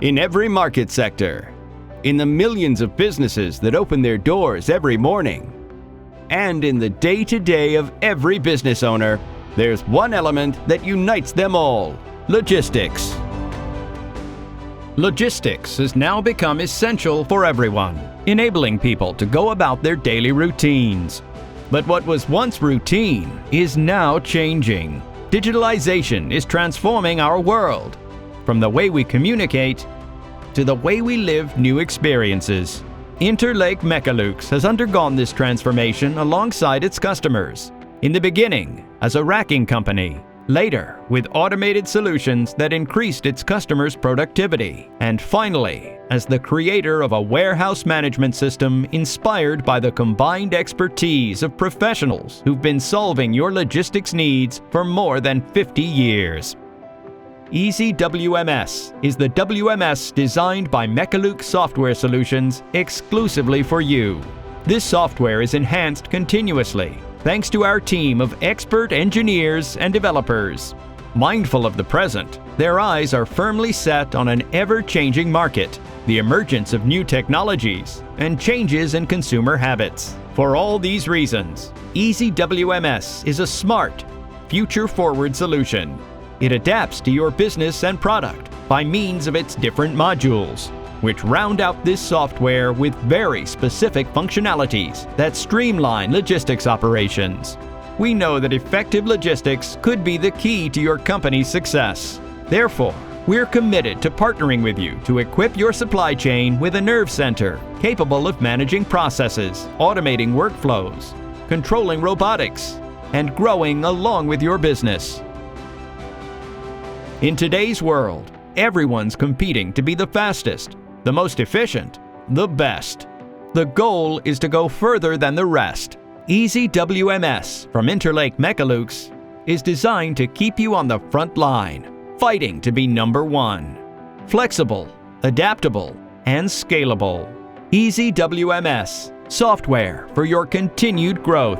In every market sector, in the millions of businesses that open their doors every morning, and in the day-to-day of every business owner, there's one element that unites them all: logistics. Logistics has now become essential for everyone, enabling people to go about their daily routines. But what was once routine is now changing. Digitalization is transforming our world, from the way we communicate to the way we live new experiences. Interlake Mecalux has undergone this transformation alongside its customers. In the beginning, as a racking company, later with automated solutions that increased its customers' productivity, and finally, as the creator of a warehouse management system inspired by the combined expertise of professionals who've been solving your logistics needs for more than 50 years. Easy WMS is the WMS designed by Mecalux Software Solutions exclusively for you. This software is enhanced continuously thanks to our team of expert engineers and developers. Mindful of the present, their eyes are firmly set on an ever-changing market, the emergence of new technologies, and changes in consumer habits. For all these reasons, Easy WMS is a smart, future-forward solution. It adapts to your business and product by means of its different modules, which round out this software with very specific functionalities that streamline logistics operations. We know that effective logistics could be the key to your company's success. Therefore, we're committed to partnering with you to equip your supply chain with a nerve center capable of managing processes, automating workflows, controlling robotics, and growing along with your business. In today's world, everyone's competing to be the fastest, the most efficient, the best. The goal is to go further than the rest. Easy WMS from Interlake Mecalux is designed to keep you on the front line, fighting to be number one. Flexible, adaptable, and scalable. Easy WMS, software for your continued growth.